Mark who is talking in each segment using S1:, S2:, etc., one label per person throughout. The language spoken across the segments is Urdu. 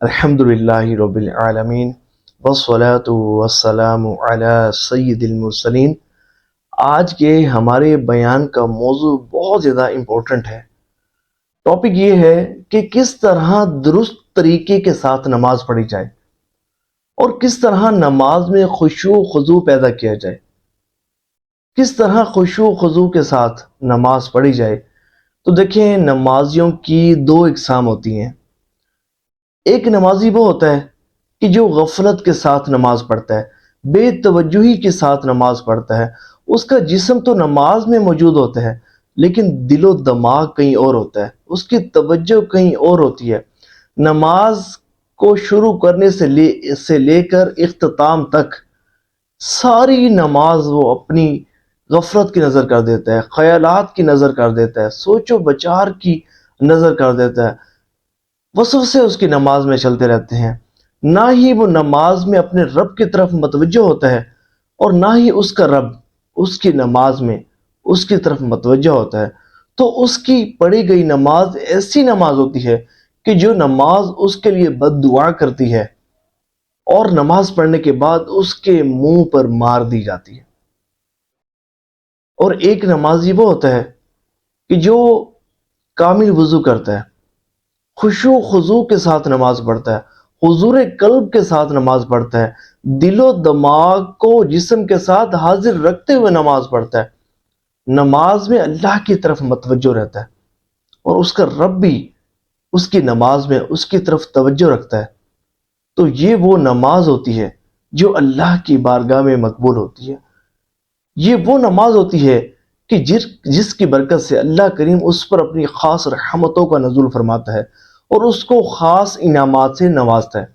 S1: الحمدللہ رب العالمین والصلاة والسلام علی سید المرسلین۔ آج کے ہمارے بیان کا موضوع بہت زیادہ امپورٹنٹ ہے۔ ٹاپک یہ ہے کہ کس طرح درست طریقے کے ساتھ نماز پڑھی جائے اور کس طرح نماز میں خشوع و خضوع پیدا کیا جائے، کس طرح خشوع و خضوع کے ساتھ نماز پڑھی جائے۔ تو دیکھیں، نمازیوں کی دو اقسام ہوتی ہیں۔ ایک نمازی وہ ہوتا ہے کہ جو غفلت کے ساتھ نماز پڑھتا ہے، بے توجہی کے ساتھ نماز پڑھتا ہے۔ اس کا جسم تو نماز میں موجود ہوتا ہے لیکن دل و دماغ کہیں اور ہوتا ہے، اس کی توجہ کہیں اور ہوتی ہے۔ نماز کو شروع کرنے سے لے کر اختتام تک ساری نماز وہ اپنی غفلت کی نظر کر دیتا ہے، خیالات کی نظر کر دیتا ہے، سوچ و بچار کی نظر کر دیتا ہے۔ وسوسے اس کی نماز میں چلتے رہتے ہیں۔ نہ ہی وہ نماز میں اپنے رب کی طرف متوجہ ہوتا ہے اور نہ ہی اس کا رب اس کی نماز میں اس کی طرف متوجہ ہوتا ہے۔ تو اس کی پڑھی گئی نماز ایسی نماز ہوتی ہے کہ جو نماز اس کے لیے بد دعا کرتی ہے اور نماز پڑھنے کے بعد اس کے منہ پر مار دی جاتی ہے۔ اور ایک نمازی وہ ہوتا ہے کہ جو کامل وضو کرتا ہے، خشوع و خضوع کے ساتھ نماز پڑھتا ہے، حضور قلب کے ساتھ نماز پڑھتا ہے، دل و دماغ کو جسم کے ساتھ حاضر رکھتے ہوئے نماز پڑھتا ہے، نماز میں اللہ کی طرف متوجہ رہتا ہے اور اس کا رب بھی اس کی نماز میں اس کی طرف توجہ رکھتا ہے۔ تو یہ وہ نماز ہوتی ہے جو اللہ کی بارگاہ میں مقبول ہوتی ہے۔ یہ وہ نماز ہوتی ہے کہ جس کی برکت سے اللہ کریم اس پر اپنی خاص رحمتوں کا نزول فرماتا ہے اور اس کو خاص انعامات سے نوازتا ہے۔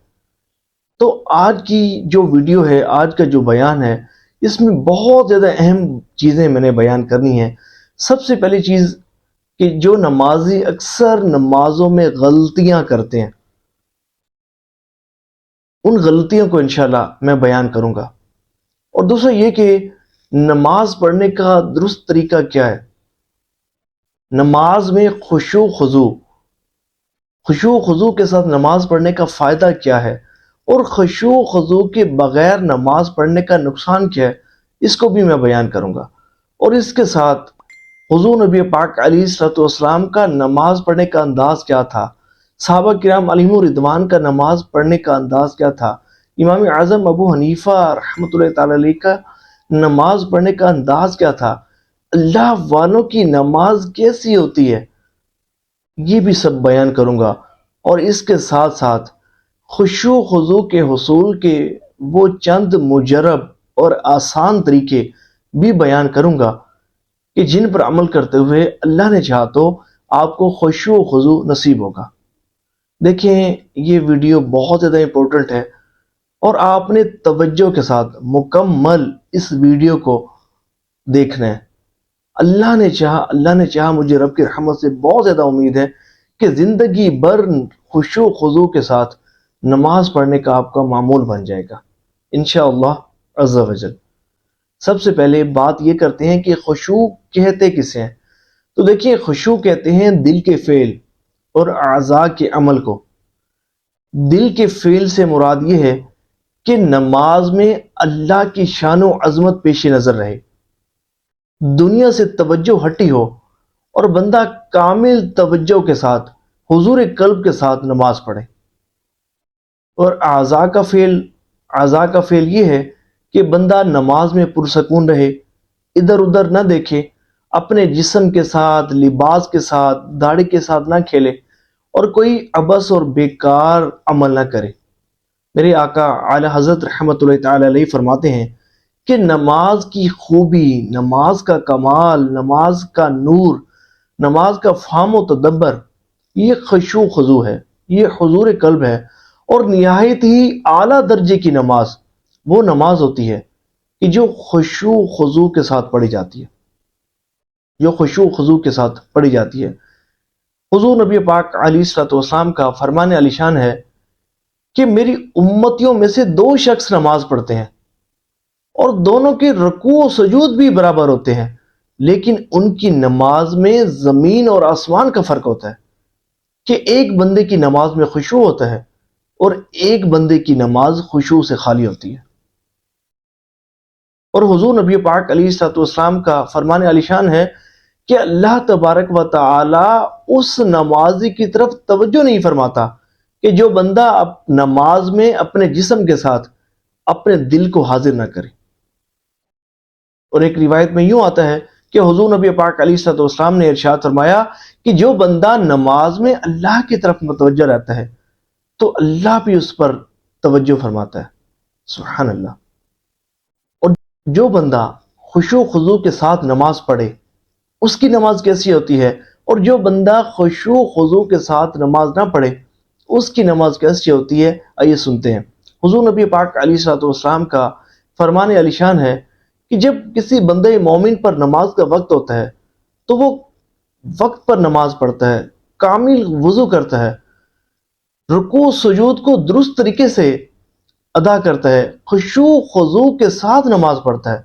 S1: تو آج کی جو ویڈیو ہے، آج کا جو بیان ہے، اس میں بہت زیادہ اہم چیزیں میں نے بیان کرنی ہیں۔ سب سے پہلی چیز کہ جو نمازی اکثر نمازوں میں غلطیاں کرتے ہیں، ان غلطیوں کو انشاءاللہ میں بیان کروں گا۔ اور دوسرا یہ کہ نماز پڑھنے کا درست طریقہ کیا ہے، نماز میں خشوع و خضوع کے ساتھ نماز پڑھنے کا فائدہ کیا ہے، اور خشوع و خضوع کے بغیر نماز پڑھنے کا نقصان کیا ہے، اس کو بھی میں بیان کروں گا۔ اور اس کے ساتھ حضور نبی پاک علیہ الصلوۃ والسلام کا نماز پڑھنے کا انداز کیا تھا، صحابہ کرام علیہم الرضوان کا نماز پڑھنے کا انداز کیا تھا، امام اعظم ابو حنیفہ رحمۃ اللہ تعالی علیہ کا نماز پڑھنے کا انداز کیا تھا، اللہ والوں کی نماز کیسی ہوتی ہے، یہ بھی سب بیان کروں گا۔ اور اس کے ساتھ ساتھ خشوع و خضوع کے حصول کے وہ چند مجرب اور آسان طریقے بھی بیان کروں گا کہ جن پر عمل کرتے ہوئے اللہ نے چاہا تو آپ کو خشوع و خضوع نصیب ہوگا۔ دیکھیں، یہ ویڈیو بہت زیادہ امپورٹنٹ ہے اور آپ نے توجہ کے ساتھ مکمل اس ویڈیو کو دیکھنا ہے۔ اللہ نے چاہا مجھے رب کی رحمت سے بہت زیادہ امید ہے کہ زندگی بھر خشوع و خضوع کے ساتھ نماز پڑھنے کا آپ کا معمول بن جائے گا انشاءاللہ عز و جل۔ سب سے پہلے بات یہ کرتے ہیں کہ خشوع کہتے کسے ہیں۔ تو دیکھیے، خشوع کہتے ہیں دل کے فعل اور اعضاء کے عمل کو۔ دل کے فعل سے مراد یہ ہے کہ نماز میں اللہ کی شان و عظمت پیش نظر رہے، دنیا سے توجہ ہٹی ہو اور بندہ کامل توجہ کے ساتھ حضور قلب کے ساتھ نماز پڑھے۔ اور اعضاء کا فعل یہ ہے کہ بندہ نماز میں پرسکون رہے، ادھر ادھر نہ دیکھے، اپنے جسم کے ساتھ، لباس کے ساتھ، داڑھی کے ساتھ نہ کھیلے اور کوئی عبث اور بیکار عمل نہ کرے۔ میرے آقا اعلی حضرت رحمت اللہ تعالی علیہ فرماتے ہیں کہ نماز کی خوبی، نماز کا کمال، نماز کا نور، نماز کا فہم و تدبر، یہ خشوع و خضوع ہے، یہ حضور قلب ہے۔ اور نہایت ہی اعلیٰ درجے کی نماز وہ نماز ہوتی ہے کہ جو خشوع و خضوع کے ساتھ پڑھی جاتی ہے، جو خشوع و خضوع کے ساتھ پڑھی جاتی ہے۔ حضور نبی پاک علیہ الصلوۃ والسلام کا فرمان علی شان ہے کہ میری امتیوں میں سے دو شخص نماز پڑھتے ہیں اور دونوں کے رکوع و سجود بھی برابر ہوتے ہیں، لیکن ان کی نماز میں زمین اور آسمان کا فرق ہوتا ہے۔ کہ ایک بندے کی نماز میں خشوع ہوتا ہے اور ایک بندے کی نماز خشوع سے خالی ہوتی ہے۔ اور حضور نبی پاک علیہ الصلوۃ والسلام کا فرمان علی شان ہے کہ اللہ تبارک و تعالی اس نمازی کی طرف توجہ نہیں فرماتا کہ جو بندہ نماز میں اپنے جسم کے ساتھ اپنے دل کو حاضر نہ کرے۔ اور ایک روایت میں یوں آتا ہے کہ حضور نبی پاک علیہ الصلوۃ والسلام نے ارشاد فرمایا کہ جو بندہ نماز میں اللہ کی طرف متوجہ رہتا ہے تو اللہ بھی اس پر توجہ فرماتا ہے۔ سبحان اللہ۔ اور جو بندہ خشوع و خضوع کے ساتھ نماز پڑھے اس کی نماز کیسی ہوتی ہے، اور جو بندہ خشوع و خضوع کے ساتھ نماز نہ پڑھے اس کی نماز کیسی ہوتی ہے، آئیے سنتے ہیں۔ حضور نبی پاک علیہ الصلوۃ والسلام کا فرمان علی شان ہے کہ جب کسی بندے مومن پر نماز کا وقت ہوتا ہے تو وہ وقت پر نماز پڑھتا ہے، کامل وضو کرتا ہے، رکوع سجود کو درست طریقے سے ادا کرتا ہے، خشوع خضوع کے ساتھ نماز پڑھتا ہے،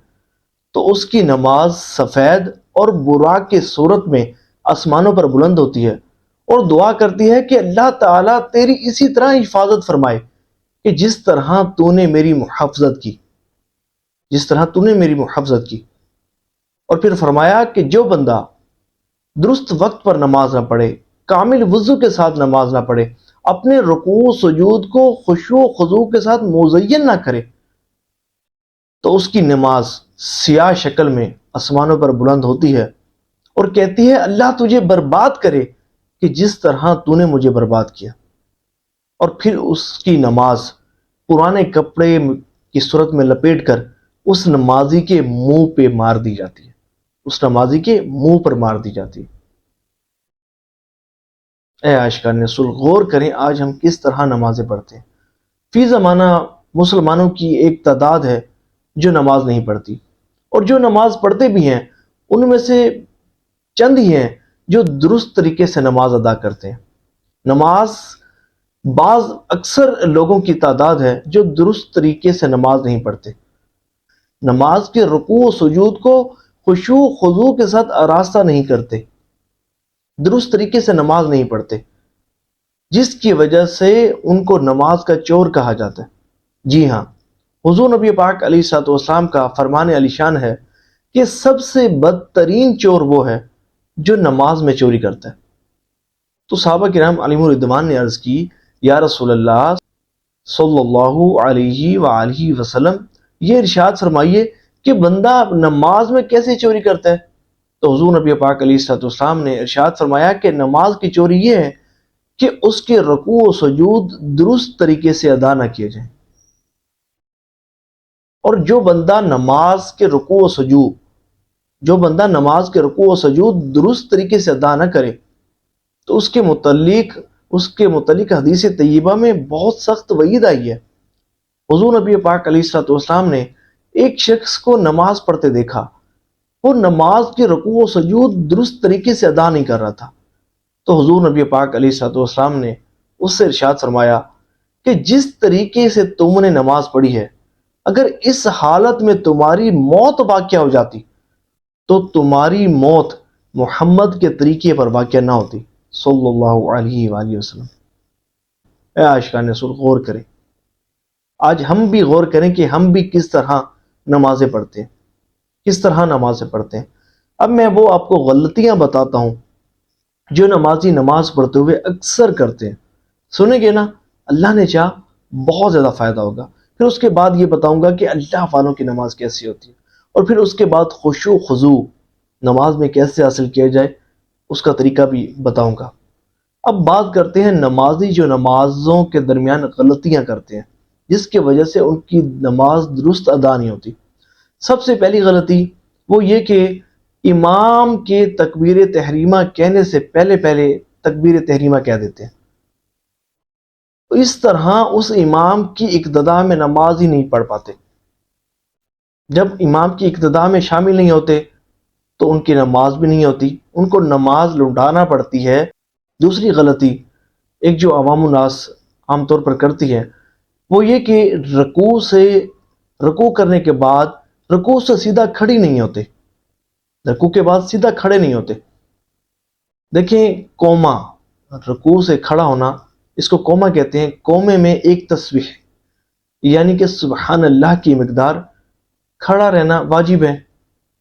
S1: تو اس کی نماز سفید اور براق کی صورت میں آسمانوں پر بلند ہوتی ہے اور دعا کرتی ہے کہ اللہ تعالیٰ تیری اسی طرح حفاظت فرمائے کہ جس طرح تو نے میری محافظت کی، جس طرح تو نے میری محافظت کی۔ اور پھر فرمایا کہ جو بندہ درست وقت پر نماز نہ پڑھے، کامل وضو کے ساتھ نماز نہ پڑھے، اپنے رکوع سجود کو خشوع و خضوع کے ساتھ مزین نہ کرے تو اس کی نماز سیاہ شکل میں آسمانوں پر بلند ہوتی ہے اور کہتی ہے اللہ تجھے برباد کرے کہ جس طرح تو نے مجھے برباد کیا۔ اور پھر اس کی نماز پرانے کپڑے کی صورت میں لپیٹ کر اس نمازی کے منہ پہ مار دی جاتی ہے، اس نمازی کے منہ پر مار دی جاتی ہے۔ اے عاشقان رسول، غور کریں آج ہم کس طرح نمازیں پڑھتے ہیں۔ فی زمانہ مسلمانوں کی ایک تعداد ہے جو نماز نہیں پڑھتی، اور جو نماز پڑھتے بھی ہیں ان میں سے چند ہی ہیں جو درست طریقے سے نماز ادا کرتے ہیں۔ نماز اکثر لوگوں کی تعداد ہے جو درست طریقے سے نماز نہیں پڑھتے، نماز کے رکوع و سجود کو خشوع و خضوع کے ساتھ آراستہ نہیں کرتے، درست طریقے سے نماز نہیں پڑھتے، جس کی وجہ سے ان کو نماز کا چور کہا جاتا ہے۔ جی ہاں، حضور نبی پاک علیہ الصلوۃ والسلام کا فرمان علی شان ہے کہ سب سے بدترین چور وہ ہے جو نماز میں چوری کرتا ہے۔ تو صحابہ کرام علیہم الرضوان نے عرض کی یا رسول اللہ صلی اللہ علیہ وآلہ وسلم، یہ ارشاد فرمائیے کہ بندہ نماز میں کیسے چوری کرتا ہے؟ تو حضور نبی پاک علیہ الصلوۃ والسلام نے ارشاد فرمایا کہ نماز کی چوری یہ ہے کہ اس کے رکوع و سجود درست طریقے سے ادا نہ کیے جائیں۔ اور جو بندہ نماز کے رکوع و سجود درست طریقے سے ادا نہ کرے تو اس کے متعلق حدیث طیبہ میں بہت سخت وعید آئی ہے۔ حضور نبی پاک علیہ الصلوۃ والسلام نے ایک شخص کو نماز پڑھتے دیکھا، وہ نماز کے رکوع و سجود درست طریقے سے ادا نہیں کر رہا تھا، تو حضور نبی پاک علیہ الصلوۃ والسلام نے اس سے ارشاد فرمایا کہ جس طریقے سے تم نے نماز پڑھی ہے اگر اس حالت میں تمہاری موت واقع ہو جاتی تو تمہاری موت محمد کے طریقے پر واقع نہ ہوتی صلی اللہ علیہ وآلہ وسلم۔ اے عاشقان رسول، غور کریں، آج ہم بھی غور کریں کہ ہم بھی کس طرح نمازیں پڑھتے ہیں، کس طرح نمازیں پڑھتے ہیں۔ اب میں وہ آپ کو غلطیاں بتاتا ہوں جو نمازی نماز پڑھتے ہوئے اکثر کرتے ہیں، سنیں گے نا، اللہ نے چاہ بہت زیادہ فائدہ ہوگا۔ پھر اس کے بعد یہ بتاؤں گا کہ اللہ والوں کی نماز کیسی ہوتی ہے، اور پھر اس کے بعد خشوع خضوع نماز میں کیسے حاصل کیا جائے اس کا طریقہ بھی بتاؤں گا۔ اب بات کرتے ہیں نمازی جو نمازوں کے درمیان غلطیاں کرتے ہیں جس کی وجہ سے ان کی نماز درست ادا نہیں ہوتی۔ سب سے پہلی غلطی وہ یہ کہ امام کے تکبیر تحریمہ کہنے سے پہلے تکبیر تحریمہ کہہ دیتے ہیں، اس طرح اس امام کی اقتداء میں نماز ہی نہیں پڑھ پاتے۔ جب امام کی اقتداء میں شامل نہیں ہوتے تو ان کی نماز بھی نہیں ہوتی، ان کو نماز لوٹانا پڑتی ہے۔ دوسری غلطی ایک جو عوام الناس عام طور پر کرتی ہے وہ یہ کہ رکوع کرنے کے بعد رکوع سے سیدھا کھڑی نہیں ہوتے، رکوع کے بعد سیدھا کھڑے نہیں ہوتے۔ دیکھیں، قوما رکوع سے کھڑا ہونا اس کو کوما کہتے ہیں. کومے میں ایک تسبیح یعنی کہ سبحان اللہ کی مقدار کھڑا رہنا واجب ہے.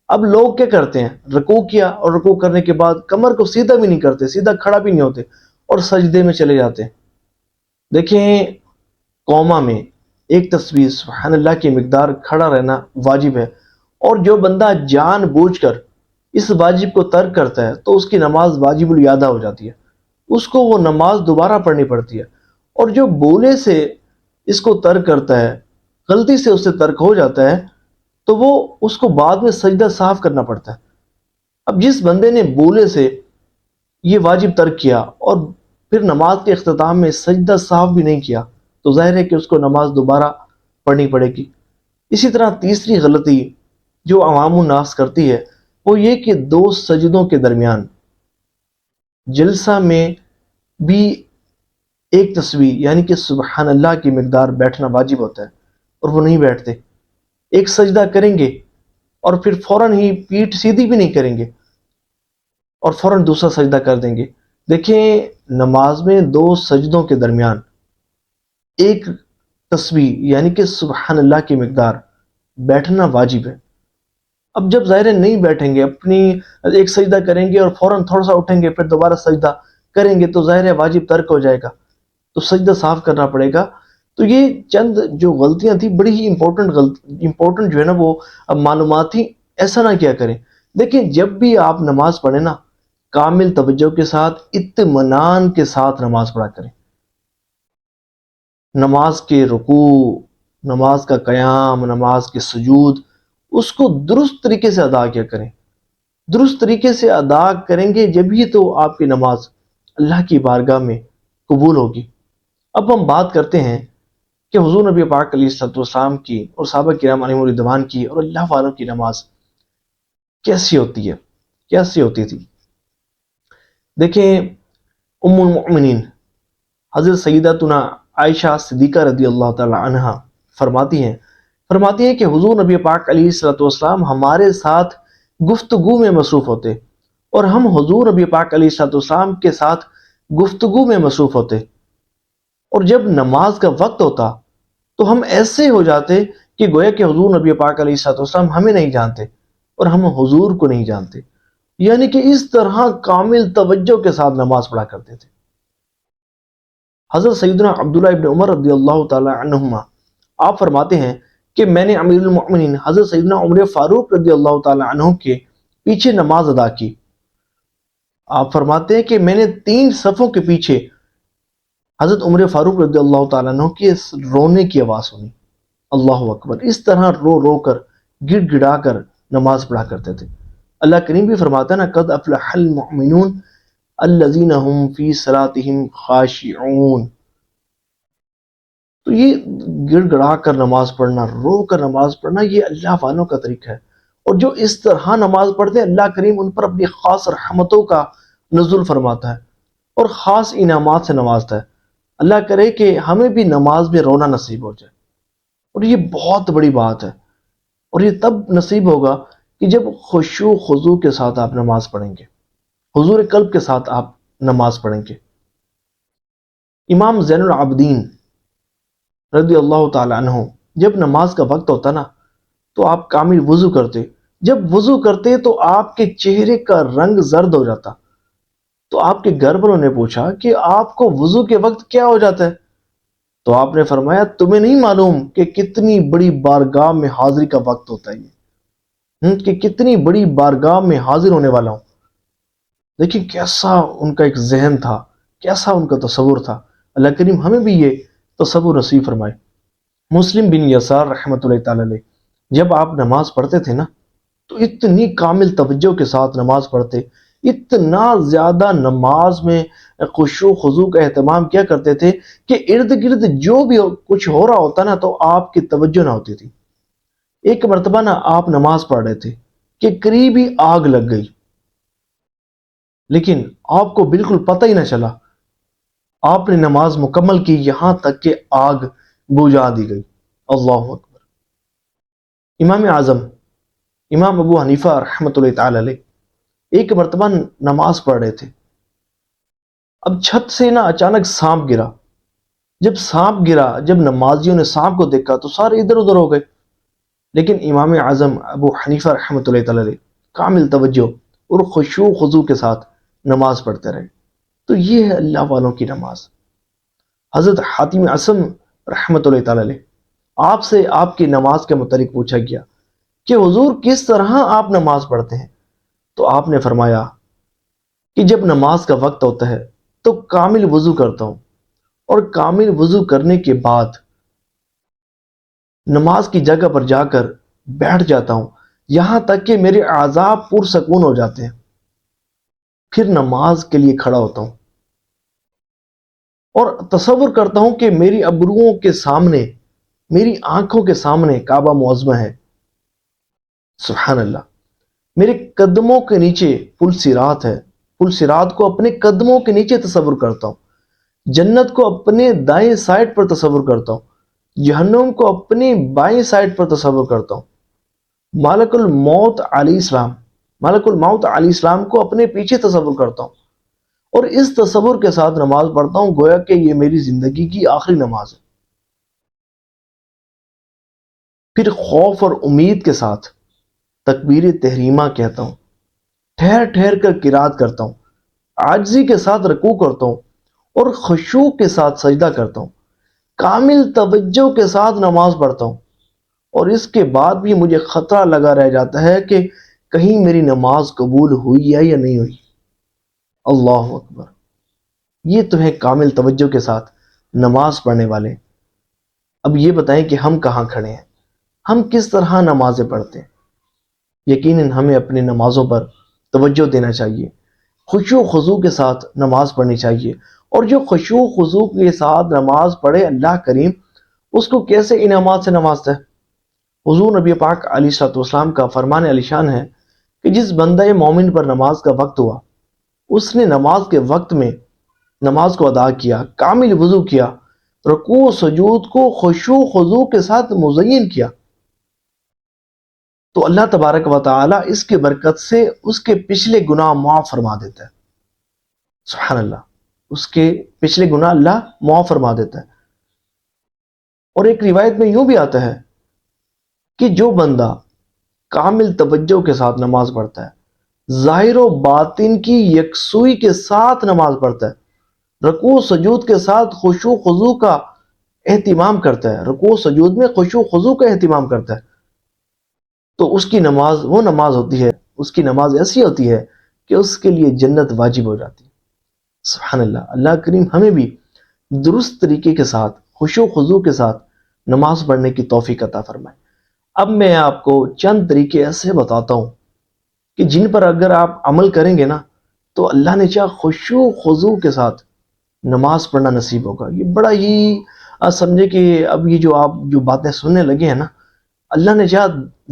S1: اب لوگ کیا کرتے ہیں، رکوع کیا اور رکوع کرنے کے بعد کمر کو سیدھا بھی نہیں کرتے، سیدھا کھڑا بھی نہیں ہوتے اور سجدے میں چلے جاتے ہیں. دیکھیں، قوما میں ایک تسبیح سبحان اللہ کی مقدار کھڑا رہنا واجب ہے، اور جو بندہ جان بوجھ کر اس واجب کو ترک کرتا ہے تو اس کی نماز واجب الادا ہو جاتی ہے، اس کو وہ نماز دوبارہ پڑھنی پڑتی ہے. اور جو بولے سے اس کو ترک کرتا ہے، غلطی سے اس سے ترک ہو جاتا ہے، تو وہ اس کو بعد میں سجدہ صاف کرنا پڑتا ہے. اب جس بندے نے بولے سے یہ واجب ترک کیا اور پھر نماز کے اختتام میں سجدہ صاف بھی نہیں کیا، تو ظاہر ہے کہ اس کو نماز دوبارہ پڑھنی پڑے گی. اسی طرح تیسری غلطی جو عوام الناس کرتی ہے وہ یہ کہ دو سجدوں کے درمیان جلسہ میں بھی ایک تسبیح یعنی کہ سبحان اللہ کی مقدار بیٹھنا واجب ہوتا ہے اور وہ نہیں بیٹھتے. ایک سجدہ کریں گے اور پھر فوراً ہی پیٹھ سیدھی بھی نہیں کریں گے اور فوراً دوسرا سجدہ کر دیں گے. دیکھیں، نماز میں دو سجدوں کے درمیان ایک تسبیح یعنی کہ سبحان اللہ کی مقدار بیٹھنا واجب ہے. اب جب ظاہر نہیں بیٹھیں گے، اپنی ایک سجدہ کریں گے اور فوراً تھوڑا سا اٹھیں گے پھر دوبارہ سجدہ کریں گے، تو ظاہر ہے واجب ترک ہو جائے گا، تو سجدہ صاف کرنا پڑے گا. تو یہ چند جو غلطیاں تھیں بڑی ہی امپورٹنٹ جو ہے نا وہ معلومات تھیں، ایسا نہ کیا کریں. دیکھیں، جب بھی آپ نماز پڑھیں نا، کامل توجہ کے ساتھ اطمینان کے ساتھ نماز پڑھا کریں. نماز کے رکوع، نماز کا قیام، نماز کے سجود، اس کو درست طریقے سے ادا کیا کریں. درست طریقے سے ادا کریں گے جبھی تو آپ کی نماز اللہ کی بارگاہ میں قبول ہوگی. اب ہم بات کرتے ہیں کہ حضور نبی پاک علیہ الصلوۃ والسلام کی اور صحابہ کرام علیہم الرضوان کی اور اللہ والوں کی نماز کیسی ہوتی ہے، کیسی ہوتی تھی. دیکھیں، ام المؤمنین حضرت سیدتنا عائشہ صدیقہ رضی اللہ تعالی عنہا فرماتی ہیں کہ حضور نبی پاک علیہ الصلوۃ والسلام ہمارے ساتھ گفتگو میں مصروف ہوتے اور ہم حضور نبی پاک علیہ الصلوۃ والسلام کے ساتھ گفتگو میں مصروف ہوتے، اور جب نماز کا وقت ہوتا تو ہم ایسے ہو جاتے کہ گویا کہ حضور نبی پاک علیہ الصلوۃ والسلام ہمیں نہیں جانتے اور ہم حضور کو نہیں جانتے. یعنی کہ اس طرح کامل توجہ کے ساتھ نماز پڑھا کرتے تھے. حضرت سیدنا عبداللہ ابن عمر رضی اللہ تعالی عنہما آپ فرماتے ہیں کہ میں نے امیر المؤمنین حضرت سیدنا عمر فاروق رضی اللہ تعالی عنہ کے پیچھے نماز ادا کی. آپ فرماتے ہیں کہ میں نے 3 صفوں کے پیچھے حضرت عمر فاروق رضی اللہ تعالیٰ عنہ کے رونے کی آواز سنی. اللہ اکبر، اس طرح رو رو کر گڑ گڑا کر نماز پڑھا کرتے تھے. اللہ کریم بھی فرماتا ہے نا، قد افلح المؤمنون الذین هم فی صلاتهم خاشعون. تو یہ گڑ گڑا کر نماز پڑھنا، رو کر نماز پڑھنا، یہ اللہ والوں کا طریقہ ہے. اور جو اس طرح نماز پڑھتے ہیں اللہ کریم ان پر اپنی خاص رحمتوں کا نزول فرماتا ہے اور خاص انعامات سے نوازتا ہے. اللہ کرے کہ ہمیں بھی نماز میں رونا نصیب ہو جائے، اور یہ بہت بڑی بات ہے. اور یہ تب نصیب ہوگا کہ جب خشوع و خضوع کے ساتھ آپ نماز پڑھیں گے، حضور قلب کے ساتھ آپ نماز پڑھیں گے. امام زین العابدین رضی اللہ تعالی عنہ جب نماز کا وقت ہوتا نا تو آپ کامل وضو کرتے. جب وضو کرتے تو آپ کے چہرے کا رنگ زرد ہو جاتا. تو آپ کے گھر والوں نے پوچھا کہ آپ کو وضو کے وقت کیا ہو جاتا ہے؟ تو آپ نے فرمایا، تمہیں نہیں معلوم کہ کتنی بڑی بارگاہ میں حاضری کا وقت ہوتا ہے یہ، کہ کتنی بڑی بارگاہ میں حاضر ہونے والا ہوں. دیکھیں کیسا ان کا ایک ذہن تھا، کیسا ان کا تصور تھا. اللہ کریم ہمیں بھی یہ تصور نصیب فرمائے. مسلم بن یسار رحمۃ اللہ تعالی علیہ جب آپ نماز پڑھتے تھے نا تو اتنی کامل توجہ کے ساتھ نماز پڑھتے، اتنا زیادہ نماز میں خشوع و خضوع کا اہتمام کیا کرتے تھے کہ ارد گرد جو بھی کچھ ہو رہا ہوتا نا تو آپ کی توجہ نہ ہوتی تھی. ایک مرتبہ نا آپ نماز پڑھ رہے تھے کہ قریب ہی آگ لگ گئی، لیکن آپ کو بالکل پتہ ہی نہ چلا. آپ نے نماز مکمل کی یہاں تک کہ آگ بجھا دی گئی. اللہ اکبر. امام اعظم امام ابو حنیفہ رحمۃ اللہ تعالی علیہ ایک مرتبہ نماز پڑھ رہے تھے. اب چھت سے نا اچانک سانپ گرا جب سانپ گرا، جب نمازیوں نے سانپ کو دیکھا تو سارے ادھر ادھر ہو گئے، لیکن امام اعظم ابو حنیفہ رحمۃ اللہ تعالی علیہ کامل توجہ اور خشوع و خضوع کے ساتھ نماز پڑھتے رہے۔ تو یہ ہے اللہ والوں کی نماز۔ حضرت حاتم عصم رحمۃ اللہ تعالی علیہ، آپ سے آپ کی نماز کے متعلق پوچھا گیا کہ حضور کس طرح آپ نماز پڑھتے ہیں؟ تو آپ نے فرمایا کہ جب نماز کا وقت ہوتا ہے تو کامل وضو کرتا ہوں، اور کامل وضو کرنے کے بعد نماز کی جگہ پر جا کر بیٹھ جاتا ہوں یہاں تک کہ میرے اعضاء پرسکون ہو جاتے ہیں، پھر نماز کے لیے کھڑا ہوتا ہوں اور تصور کرتا ہوں کہ میری ابروؤں کے سامنے، میری آنکھوں کے سامنے کعبہ معظمہ ہے۔ سبحان اللہ۔ میرے قدموں کے نیچے پل صراط ہے، پل صراط کو اپنے قدموں کے نیچے تصور کرتا ہوں، جنت کو اپنے دائیں سائڈ پر تصور کرتا ہوں، جہنم کو اپنی بائیں سائڈ پر تصور کرتا ہوں، ملک الموت علیہ السلام، ملک الموت علیہ السلام کو اپنے پیچھے تصور کرتا ہوں، اور اس تصور کے ساتھ نماز پڑھتا ہوں گویا کہ یہ میری زندگی کی آخری نماز ہے۔ پھر خوف اور امید کے ساتھ تکبیر تحریمہ کہتا ہوں، ٹھہر ٹھہر کر قرات کرتا ہوں، عاجزی کے ساتھ رکوع کرتا ہوں اور خشوع کے ساتھ سجدہ کرتا ہوں، کامل توجہ کے ساتھ نماز پڑھتا ہوں، اور اس کے بعد بھی مجھے خطرہ لگا رہ جاتا ہے کہ کہیں میری نماز قبول ہوئی ہے یا نہیں ہوئی۔ اللہ اکبر۔ یہ تو ہے کامل توجہ کے ساتھ نماز پڑھنے والے۔ اب یہ بتائیں کہ ہم کہاں کھڑے ہیں، ہم کس طرح نمازیں پڑھتے ہیں؟ یقیناً ہمیں اپنی نمازوں پر توجہ دینا چاہیے، خشوع و خضوع کے ساتھ نماز پڑھنی چاہیے، اور جو خشوع و خضوع کے ساتھ نماز پڑھے اللہ کریم اس کو کیسے انعامات سے نوازتا ہے۔ حضور نبی پاک علیہ الصلوۃ والسلام کا فرمان علی شان ہے کہ جس بندہ مومن پر نماز کا وقت ہوا، اس نے نماز کے وقت میں نماز کو ادا کیا، کامل وضو کیا، رکوع و سجود کو خشوع و خضوع کے ساتھ مزین کیا، تو اللہ تبارک و تعالی اس کی برکت سے اس کے پچھلے گناہ معاف فرما دیتا ہے۔ سبحان اللہ، اس کے پچھلے گناہ اللہ معاف فرما دیتا ہے۔ اور ایک روایت میں یوں بھی آتا ہے کہ جو بندہ کامل توجہ کے ساتھ نماز پڑھتا ہے، ظاہر و باطن کی یکسوئی کے ساتھ نماز پڑھتا ہے، رکوع سجود کے ساتھ خشوع خضوع کا اہتمام کرتا ہے، رکوع سجود میں خشوع خضوع کا اہتمام کرتا ہے، تو اس کی نماز وہ نماز ہوتی ہے، اس کی نماز ایسی ہوتی ہے کہ اس کے لیے جنت واجب ہو جاتی ہے۔ سبحان اللہ۔ اللہ کریم ہمیں بھی درست طریقے کے ساتھ خشوع خضوع کے ساتھ نماز پڑھنے کی توفیق عطا فرمائے۔ اب میں آپ کو چند طریقے ایسے بتاتا ہوں کہ جن پر اگر آپ عمل کریں گے نا تو اللہ نے چاہا خشوع خضوع کے ساتھ نماز پڑھنا نصیب ہوگا۔ یہ بڑا ہی سمجھے کہ اب یہ جو آپ جو باتیں سننے لگے ہیں نا، اللہ نے چاہا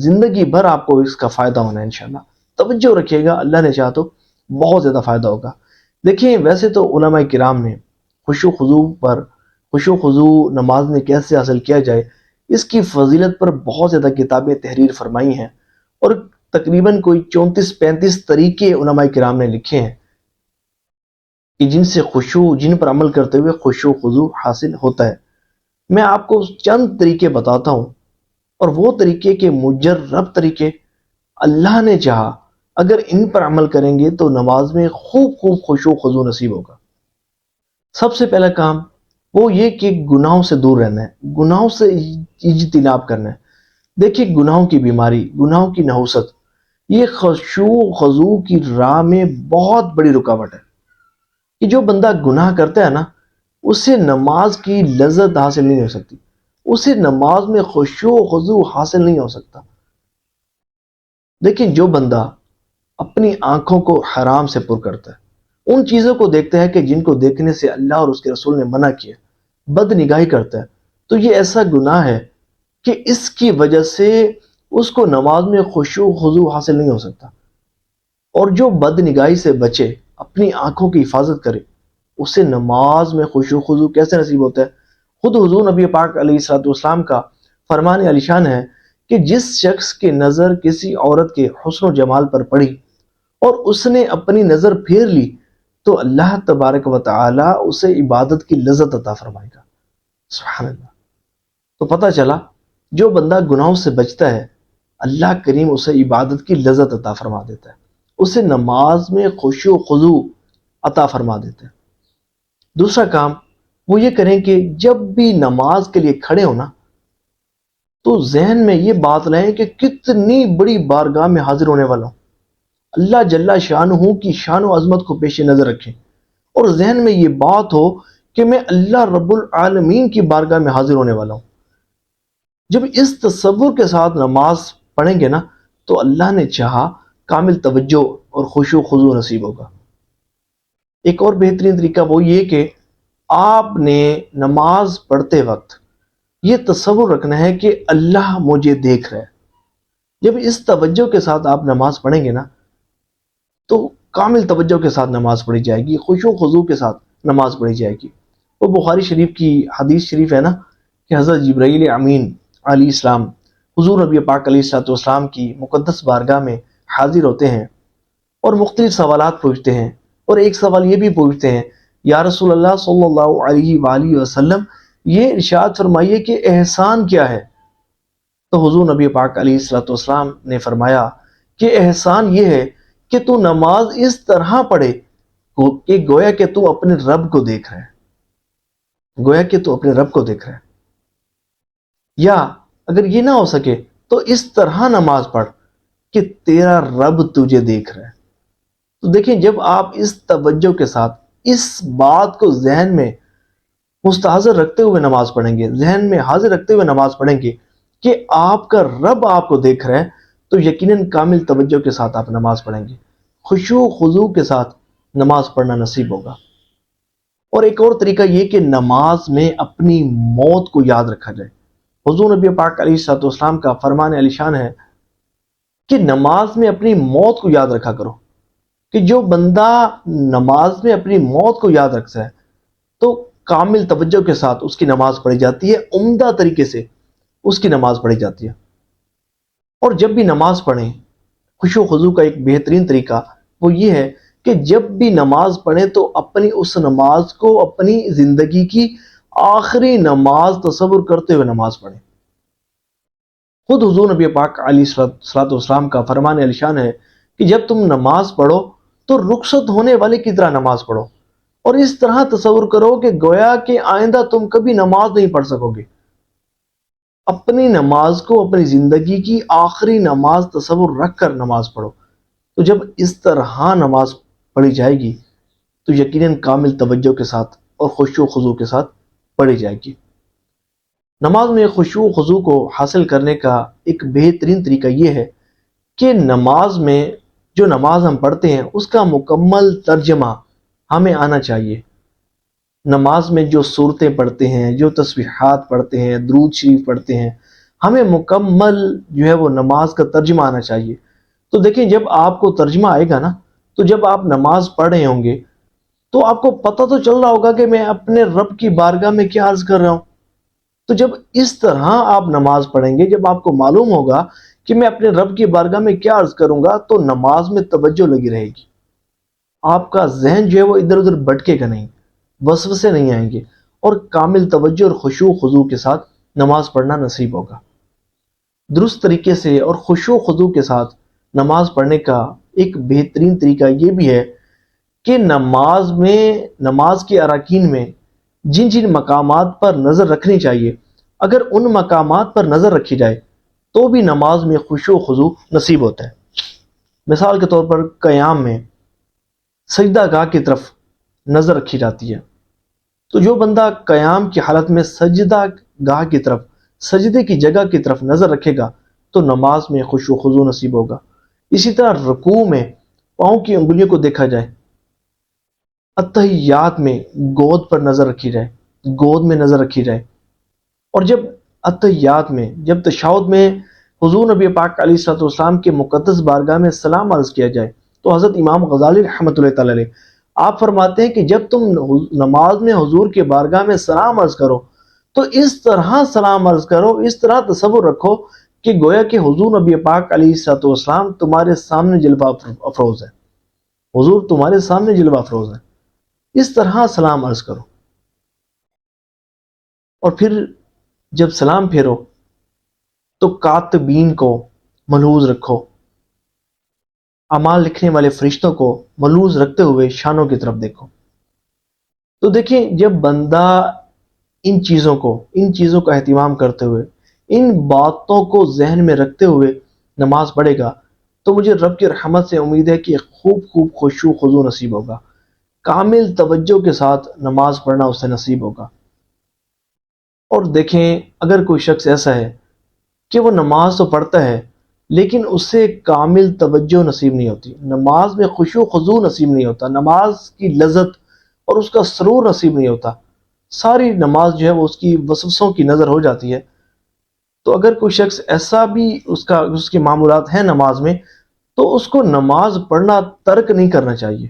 S1: زندگی بھر آپ کو اس کا فائدہ ہونا ہے انشاءاللہ۔ توجہ رکھیے گا، اللہ نے چاہا تو بہت زیادہ فائدہ ہوگا۔ دیکھیں، ویسے تو علماء کرام نے خشوع خضوع پر، خشوع خضوع نماز میں کیسے حاصل کیا جائے، اس کی فضیلت پر بہت زیادہ کتابیں تحریر فرمائی ہیں، اور تقریباً کوئی 34-35 طریقے علماء کرام نے لکھے ہیں کہ جن سے خشوع، جن پر عمل کرتے ہوئے خشوع خضوع حاصل ہوتا ہے۔ میں آپ کو چند طریقے بتاتا ہوں، اور وہ طریقے کے مجرب طریقے، اللہ نے چاہا اگر ان پر عمل کریں گے تو نماز میں خوب خوب خشوع خضوع نصیب ہوگا۔ سب سے پہلا کام وہ یہ کہ گناہوں سے دور رہنا ہے، گناہوں سے اجتناب کرنا ہے۔ دیکھیے، گناہوں کی بیماری، گناہوں کی نحوست، یہ خشوع خضوع کی راہ میں بہت بڑی رکاوٹ ہے۔ کہ جو بندہ گناہ کرتا ہے نا، اسے نماز کی لذت حاصل نہیں ہو سکتی، اسے نماز میں خشوع و خضوع حاصل نہیں ہو سکتا۔ لیکن جو بندہ اپنی آنکھوں کو حرام سے پر کرتا ہے، ان چیزوں کو دیکھتا ہے کہ جن کو دیکھنے سے اللہ اور اس کے رسول نے منع کیا، بد نگاہی کرتا ہے، تو یہ ایسا گناہ ہے کہ اس کی وجہ سے اس کو نماز میں خشوع و خضوع حاصل نہیں ہو سکتا۔ اور جو بد نگاہی سے بچے، اپنی آنکھوں کی حفاظت کرے، اسے نماز میں خشوع و خضوع کیسے نصیب ہوتا ہے؟ خود حضور نبی پاک علیہ الصلوۃ والسلام کا فرمان علی شان ہے کہ جس شخص کی نظر کسی عورت کے حسن و جمال پر پڑی اور اس نے اپنی نظر پھیر لی، تو اللہ تبارک و تعالی اسے عبادت کی لذت عطا فرمائے گا۔ سبحان اللہ۔ تو پتہ چلا جو بندہ گناہوں سے بچتا ہے اللہ کریم اسے عبادت کی لذت عطا فرما دیتا ہے، اسے نماز میں خشوع و خضوع عطا فرما دیتا ہے۔ دوسرا کام وہ یہ کریں کہ جب بھی نماز کے لیے کھڑے ہونا تو ذہن میں یہ بات لائیں کہ کتنی بڑی بارگاہ میں حاضر ہونے والا ہوں، اللہ جل شانہ کی شان و عظمت کو پیش نظر رکھیں، اور ذہن میں یہ بات ہو کہ میں اللہ رب العالمین کی بارگاہ میں حاضر ہونے والا ہوں۔ جب اس تصور کے ساتھ نماز پڑھیں گے نا تو اللہ نے چاہا کامل توجہ اور خشوع و خضوع نصیب ہوگا۔ ایک اور بہترین طریقہ وہ یہ کہ آپ نے نماز پڑھتے وقت یہ تصور رکھنا ہے کہ اللہ مجھے دیکھ رہا ہے۔ جب اس توجہ کے ساتھ آپ نماز پڑھیں گے نا تو کامل توجہ کے ساتھ نماز پڑھی جائے گی، خشوع و خضوع کے ساتھ نماز پڑھی جائے گی۔ وہ بخاری شریف کی حدیث شریف ہے نا کہ حضرت جبرائیل امین علیہ السلام حضور نبی پاک علیہ الصلوۃ والسلام کی مقدس بارگاہ میں حاضر ہوتے ہیں اور مختلف سوالات پوچھتے ہیں، اور ایک سوال یہ بھی پوچھتے ہیں، یا رسول اللہ صلی اللہ علیہ وآلہ وسلم یہ ارشاد فرمائیے کہ احسان کیا ہے؟ تو حضور نبی پاک علیہ الصلوۃ والسلام نے فرمایا کہ احسان یہ ہے کہ تو نماز اس طرح پڑھے کہ گویا کہ تو اپنے رب کو دیکھ رہا ہے، گویا کہ تو اپنے رب کو دیکھ رہا ہے، یا اگر یہ نہ ہو سکے تو اس طرح نماز پڑھ کہ تیرا رب تجھے دیکھ رہا ہے۔ تو دیکھیں جب آپ اس توجہ کے ساتھ اس بات کو ذہن میں مستحضر رکھتے ہوئے نماز پڑھیں گے، ذہن میں حاضر رکھتے ہوئے نماز پڑھیں گے کہ آپ کا رب آپ کو دیکھ رہا ہے، تو یقیناً کامل توجہ کے ساتھ آپ نماز پڑھیں گے، خشوع و خضوع کے ساتھ نماز پڑھنا نصیب ہوگا۔ اور ایک اور طریقہ یہ کہ نماز میں اپنی موت کو یاد رکھا جائے۔ حضور نبی پاک علیہ الصلوۃ والسلام کا فرمان علی شان ہے کہ نماز میں اپنی موت کو یاد رکھا کرو، کہ جو بندہ نماز میں اپنی موت کو یاد رکھتا ہے تو کامل توجہ کے ساتھ اس کی نماز پڑھی جاتی ہے، عمدہ طریقے سے اس کی نماز پڑھی جاتی ہے۔ اور جب بھی نماز پڑھیں خشوع و خضوع کا ایک بہترین طریقہ وہ یہ ہے کہ جب بھی نماز پڑھیں تو اپنی اس نماز کو اپنی زندگی کی آخری نماز تصور کرتے ہوئے نماز پڑھیں۔ خود حضور نبی پاک علیہ الصلوۃ والسلام کا فرمان علی شان ہے کہ جب تم نماز پڑھو تو رخصت ہونے والے کی طرح نماز پڑھو، اور اس طرح تصور کرو کہ گویا کہ آئندہ تم کبھی نماز نہیں پڑھ سکو گے۔ اپنی نماز کو اپنی زندگی کی آخری نماز تصور رکھ کر نماز پڑھو، تو جب اس طرح نماز پڑھی جائے گی تو یقیناً کامل توجہ کے ساتھ اور خشوع و خضوع کے ساتھ پڑھی جائے گی۔ نماز میں خشوع و خضوع کو حاصل کرنے کا ایک بہترین طریقہ یہ ہے کہ نماز میں جو نماز ہم پڑھتے ہیں اس کا مکمل ترجمہ ہمیں آنا چاہیے۔ نماز میں جو صورتیں پڑھتے ہیں، جو تسبیحات پڑھتے ہیں، درود شریف پڑھتے ہیں، ہمیں مکمل جو ہے وہ نماز کا ترجمہ آنا چاہیے۔ تو دیکھیں جب آپ کو ترجمہ آئے گا نا تو جب آپ نماز پڑھ رہے ہوں گے تو آپ کو پتہ تو چل رہا ہوگا کہ میں اپنے رب کی بارگاہ میں کیا عرض کر رہا ہوں۔ تو جب اس طرح آپ نماز پڑھیں گے، جب آپ کو معلوم ہوگا کہ میں اپنے رب کی بارگاہ میں کیا عرض کروں گا، تو نماز میں توجہ لگی رہے گی، آپ کا ذہن جو ہے وہ ادھر ادھر بھٹکے گا نہیں، وسوسے نہیں آئیں گے، اور کامل توجہ اور خشوع و خضوع کے ساتھ نماز پڑھنا نصیب ہوگا۔ درست طریقے سے اور خشوع و خضوع کے ساتھ نماز پڑھنے کا ایک بہترین طریقہ یہ بھی ہے کہ نماز کے اراکین میں جن جن مقامات پر نظر رکھنی چاہیے، اگر ان مقامات پر نظر رکھی جائے تو بھی نماز میں خشوع و خضوع نصیب ہوتا ہے۔ مثال کے طور پر قیام میں سجدہ گاہ کی طرف نظر رکھی جاتی ہے، تو جو بندہ قیام کی حالت میں سجدہ گاہ کی طرف، سجدے کی جگہ کی طرف نظر رکھے گا تو نماز میں خشوع و خضوع نصیب ہوگا۔ اسی طرح رکوع میں پاؤں کی انگلیوں کو دیکھا جائے، اتحیات میں گود پر نظر رکھی جائے، گود میں نظر رکھی جائے، اور جب اتحیات میں، جب تشہد میں حضور نبی پاک علیہ الصلوۃ والسلام کے مقدس بارگاہ میں سلام عرض کیا جائے، تو حضرت امام غزالی رحمۃ اللہ تعالی علیہ آپ فرماتے ہیں کہ جب تم نماز میں حضور کے بارگاہ میں سلام عرض کرو تو اس طرح سلام عرض کرو، اس طرح تصور رکھو کہ گویا کہ حضور نبی پاک علیہ الصلوۃ والسلام تمہارے سامنے جلوہ افروز ہے، حضور تمہارے سامنے جلوہ افروز ہے، اس طرح سلام عرض کرو۔ اور پھر جب سلام پھیرو تو کاتبین کو ملحوظ رکھو، اعمال لکھنے والے فرشتوں کو ملحوظ رکھتے ہوئے شانوں کی طرف دیکھو۔ تو دیکھیں جب بندہ ان چیزوں کا اہتمام کرتے ہوئے، ان باتوں کو ذہن میں رکھتے ہوئے نماز پڑھے گا تو مجھے رب کی رحمت سے امید ہے کہ خوب خوب خشوع و خضوع نصیب ہوگا، کامل توجہ کے ساتھ نماز پڑھنا اسے نصیب ہوگا۔ اور دیکھیں اگر کوئی شخص ایسا ہے کہ وہ نماز تو پڑھتا ہے لیکن اس سے کامل توجہ نصیب نہیں ہوتی، نماز میں خشوع و خضوع نصیب نہیں ہوتا، نماز کی لذت اور اس کا سرور نصیب نہیں ہوتا، ساری نماز جو ہے وہ اس کی وسوسوں کی نظر ہو جاتی ہے، تو اگر کوئی شخص ایسا بھی اس کے معمولات ہیں نماز میں، تو اس کو نماز پڑھنا ترک نہیں کرنا چاہیے۔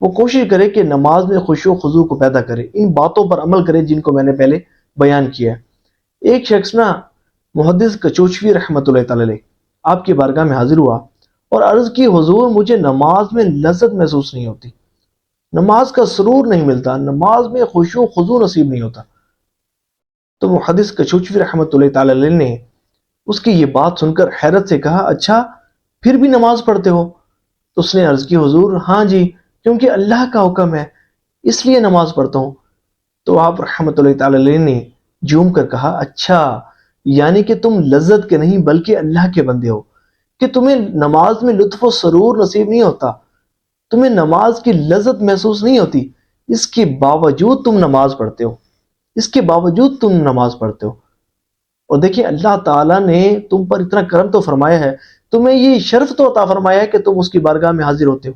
S1: وہ کوشش کرے کہ نماز میں خشوع و خضوع کو پیدا کرے، ان باتوں پر عمل کرے جن کو میں نے پہلے بیان کیا ہے۔ ایک شخص نا محدث کچوچوی رحمۃ اللہ تعالی علیہ آپ کی بارگاہ میں حاضر ہوا اور عرض کی حضور مجھے نماز میں لذت محسوس نہیں ہوتی، نماز کا سرور نہیں ملتا، نماز میں خشوع و خضوع نصیب نہیں ہوتا۔ تو محدث کچوچوی رحمۃ اللہ تعالی علیہ نے اس کی یہ بات سن کر حیرت سے کہا اچھا پھر بھی نماز پڑھتے ہو؟ تو اس نے عرض کی حضور ہاں جی، کیونکہ اللہ کا حکم ہے اس لیے نماز پڑھتا ہوں۔ تو آپ رحمۃ اللہ تعالی علیہ نے جھوم کر کہا اچھا، یعنی کہ تم لذت کے نہیں بلکہ اللہ کے بندے ہو، کہ تمہیں نماز میں لطف و سرور نصیب نہیں ہوتا، تمہیں نماز کی لذت محسوس نہیں ہوتی، اس کے باوجود تم نماز پڑھتے ہو، اس کے باوجود تم نماز پڑھتے ہو۔ اور دیکھیں اللہ تعالیٰ نے تم پر اتنا کرم تو فرمایا ہے، تمہیں یہ شرف تو عطا فرمایا ہے کہ تم اس کی بارگاہ میں حاضر ہوتے ہو۔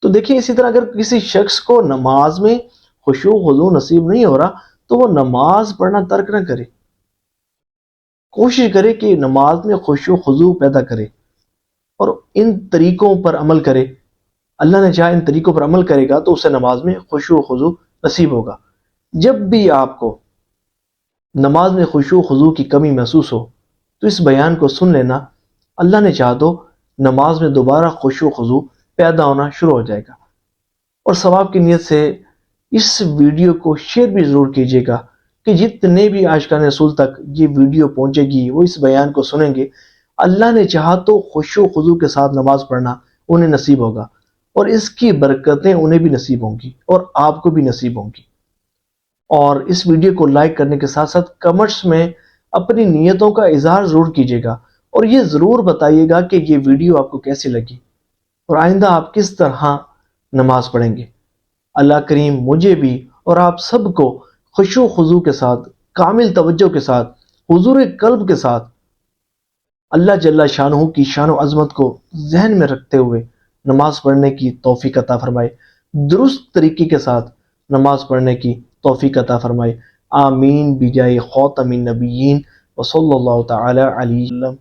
S1: تو دیکھیں اسی طرح اگر کسی شخص کو نماز میں خشوع و خضوع نصیب نہیں ہو رہا تو وہ نماز پڑھنا ترک نہ کرے، کوشش کرے کہ نماز میں خشوع و خضوع پیدا کرے اور ان طریقوں پر عمل کرے۔ اللہ نے چاہا ان طریقوں پر عمل کرے گا تو اسے نماز میں خشوع و خضوع نصیب ہوگا۔ جب بھی آپ کو نماز میں خشوع و خضوع کی کمی محسوس ہو تو اس بیان کو سن لینا، اللہ نے چاہا تو نماز میں دوبارہ خشوع و خضوع پیدا ہونا شروع ہو جائے گا۔ اور ثواب کی نیت سے اس ویڈیو کو شیئر بھی ضرور کیجیے گا کہ جتنے بھی عاشقان رسول تک یہ ویڈیو پہنچے گی وہ اس بیان کو سنیں گے، اللہ نے چاہا تو خشوع و خضوع کے ساتھ نماز پڑھنا انہیں نصیب ہوگا اور اس کی برکتیں انہیں بھی نصیب ہوں گی اور آپ کو بھی نصیب ہوں گی۔ اور اس ویڈیو کو لائک کرنے کے ساتھ ساتھ کمنٹس میں اپنی نیتوں کا اظہار ضرور کیجیے گا اور یہ ضرور بتائیے گا کہ یہ ویڈیو آپ کو کیسی لگی اور آئندہ آپ کس طرح نماز پڑھیں گے۔ اللہ کریم مجھے بھی اور آپ سب کو خشوع و خضوع کے ساتھ، کامل توجہ کے ساتھ، حضور قلب کے ساتھ اللہ جل شانہ کی شان و عظمت کو ذہن میں رکھتے ہوئے نماز پڑھنے کی توفیق عطا فرمائے، درست طریقے کے ساتھ نماز پڑھنے کی توفیق عطا فرمائے۔ آمین بجائے خاتم النبیین وصلی اللہ تعالی علیہ وسلم۔